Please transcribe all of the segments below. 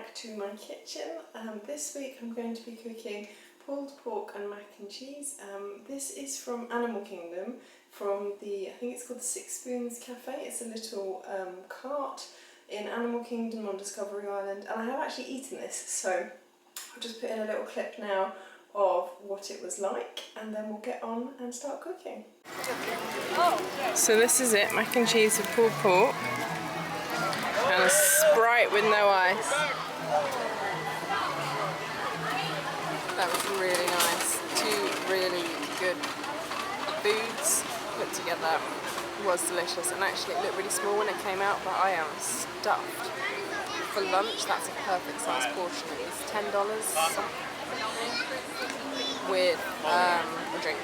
back to my kitchen. This week I'm going to be cooking pulled pork and mac and cheese. This is from Animal Kingdom, from the, I think it's called the Six Spoons Cafe. It's a little cart in Animal Kingdom on Discovery Island, and I have actually eaten this, so I'll just put in a little clip now of what it was like, and then we'll get on and start cooking. So this is it, mac and cheese with pulled pork and a Sprite with no ice. That was really nice. Two really good foods put together. It was delicious, and actually it looked really small when it came out, but I am stuffed. For lunch, that's a perfect size portion. It was $10 with a drink.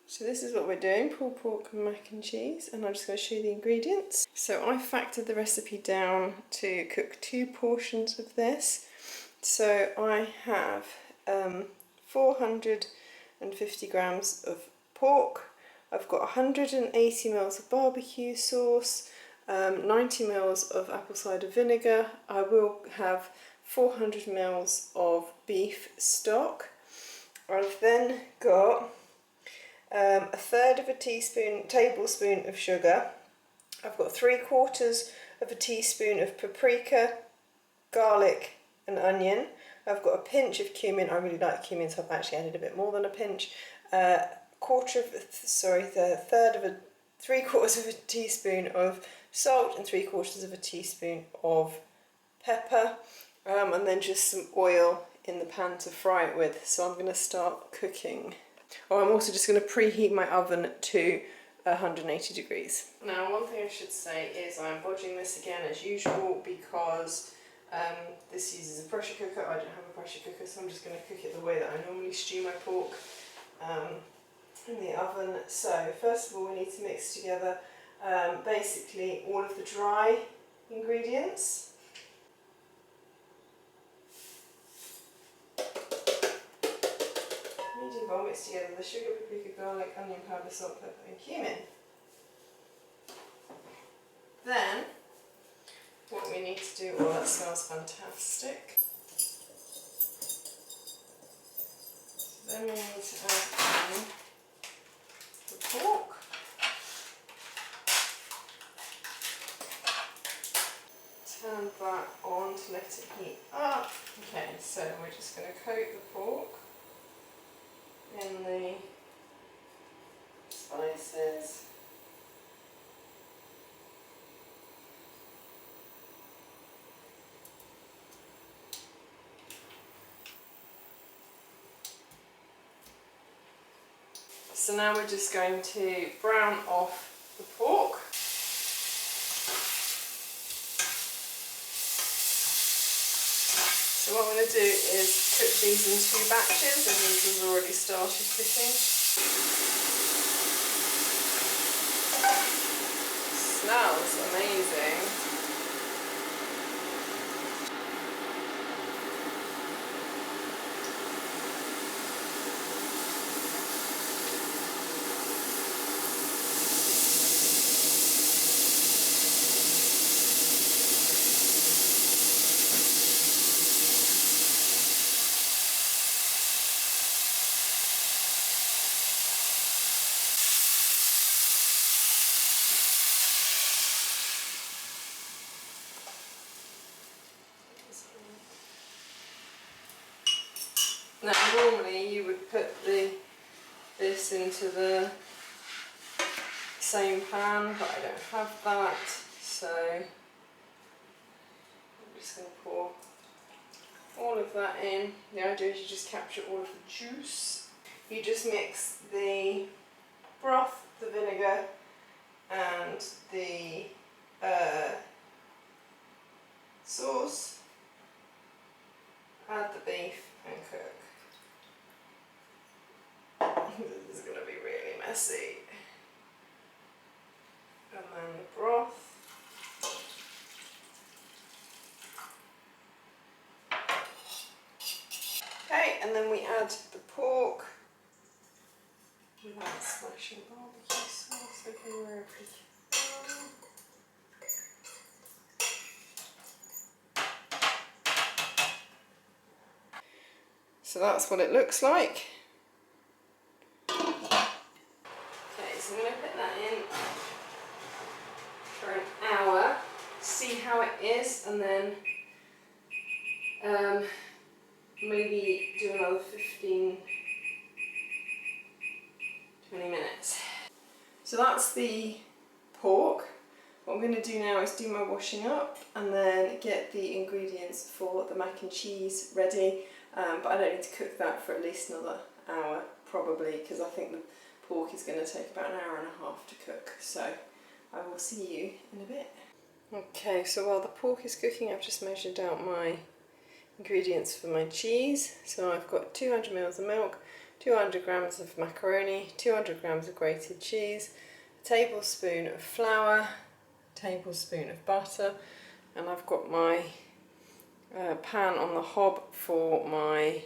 So this is what we're doing, pulled pork and mac and cheese, and I'm just going to show you the ingredients. So I factored the recipe down to cook 2 portions of this. So I have 450 grams of pork, I've got 180 ml of barbecue sauce, 90 ml of apple cider vinegar. I will have 400 ml of beef stock. I've then got a third of a tablespoon of sugar. I've got 3/4 of a teaspoon of paprika, garlic and onion. I've got a pinch of cumin. I really like cumin, so I've actually added a bit more than a pinch. 3/4 of a teaspoon of salt and 3/4 of a teaspoon of pepper, and then just some oil in the pan to fry it with. So I'm going to start cooking. Oh, I'm also just going to preheat my oven to 180 degrees. Now, one thing I should say is I'm bodging this again as usual because this uses a pressure cooker. I don't have a pressure cooker, so I'm just going to cook it the way that I normally stew my pork in the oven. So first of all, we need to mix together basically all of the dry ingredients. Medium bowl, mix together the sugar, paprika, garlic, onion powder, salt, pepper and cumin. Then what we need to do, oh that smells fantastic. So then we need to add in the pork. Turn that on to let it heat up. Okay, so we're just going to coat the pork in the spices. So now we're just going to brown off the pork. So what I'm going to do is cook these in 2 batches, and these have already started cooking. Smells amazing. Now normally you would put this into the same pan, but I don't have that, so I'm just going to pour all of that in. The idea is you just capture all of the juice. You just mix the broth, the vinegar and the sauce, add the beef and cook. This is going to be really messy. And then the broth. Okay, and then we add the pork without splashing barbecue sauce everywhere. So that's what it looks like. Okay, so I'm going to put that in for an hour, see how it is, and then maybe do another 15-20 minutes. So that's the pork. What I'm going to do now is do my washing up and then get the ingredients for the mac and cheese ready, but I don't need to cook that for at least another hour probably, because I think the pork is going to take about an hour and a half to cook, so I will see you in a bit. Okay, so while the pork is cooking, I've just measured out my ingredients for my cheese. So I've got 200 ml of milk, 200 grams of macaroni, 200 grams of grated cheese, a tablespoon of flour, a tablespoon of butter, and I've got my pan on the hob for my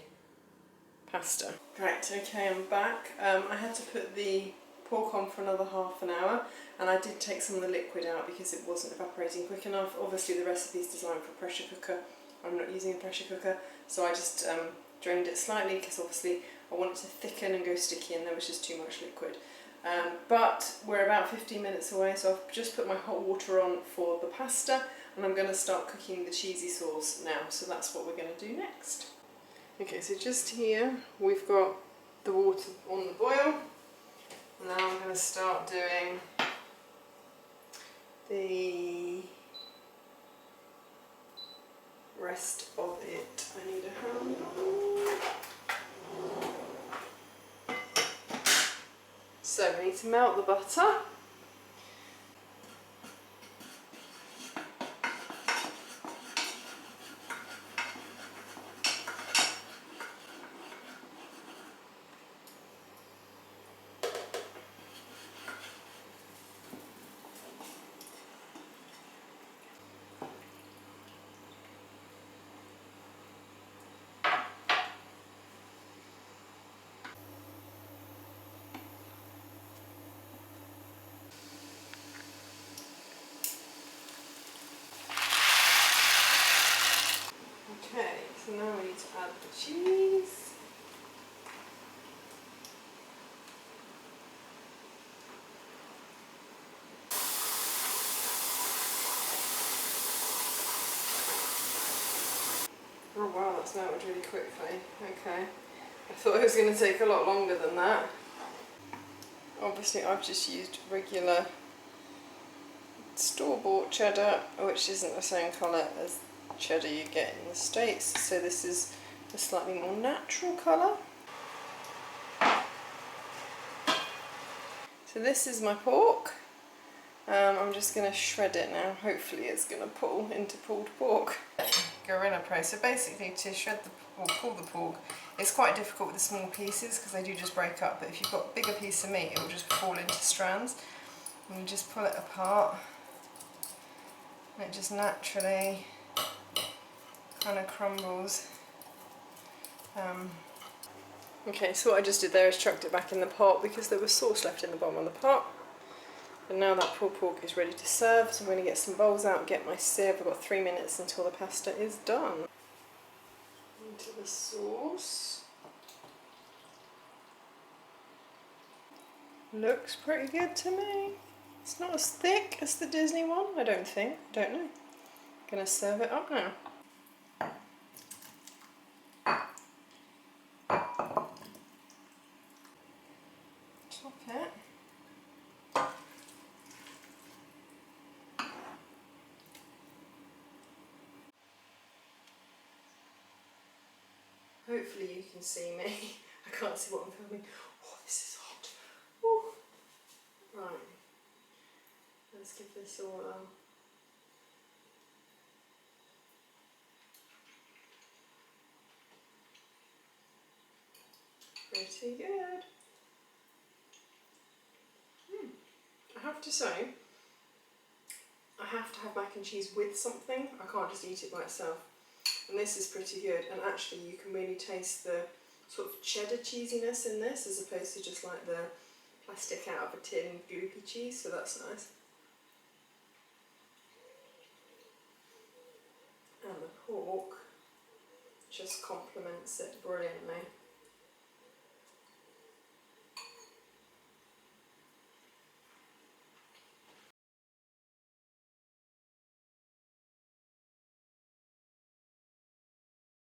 pasta. Right, okay, I'm back. I had to put the pork on for another half an hour, and I did take some of the liquid out because it wasn't evaporating quick enough. Obviously the recipe is designed for a pressure cooker. I'm not using a pressure cooker, so I just drained it slightly because obviously I want it to thicken and go sticky, and there was just too much liquid. But we're about 15 minutes away, so I've just put my hot water on for the pasta, and I'm going to start cooking the cheesy sauce now, so that's what we're going to do next. Okay, so just here we've got the water on the boil. Now I'm going to start doing the rest of it. I need a handle. So we need to melt the butter. Okay, so now we need to add the cheese. Oh wow, that's melted really quickly. Okay, I thought it was going to take a lot longer than that. Obviously I've just used regular store-bought cheddar, which isn't the same colour as cheddar you get in the States, so this is a slightly more natural colour. So this is my pork. I'm just going to shred it now. Hopefully it's going to pull into pulled pork. Gorilla Pro. So basically to shred or pull the pork, it's quite difficult with the small pieces because they do just break up, but if you've got a bigger piece of meat it will just fall into strands, and you just pull it apart and it just naturally kind of crumbles. Okay, so what I just did there is chucked it back in the pot because there was sauce left in the bottom of the pot. And now that pulled pork is ready to serve, so I'm going to get some bowls out and get my sieve. I've got 3 minutes until the pasta is done. Into the sauce. Looks pretty good to me. It's not as thick as the Disney one, I don't think. Don't know. Gonna serve it up now. Top it. Hopefully you can see me. I can't see what I'm filming. Oh, this is hot. Ooh. Right. Let's give this all a pretty good. I have to say, I have to have mac and cheese with something. I can't just eat it by itself. And this is pretty good, and actually you can really taste the sort of cheddar cheesiness in this as opposed to just like the plastic out of a tin gloopy cheese, so that's nice. And the pork just complements it brilliantly.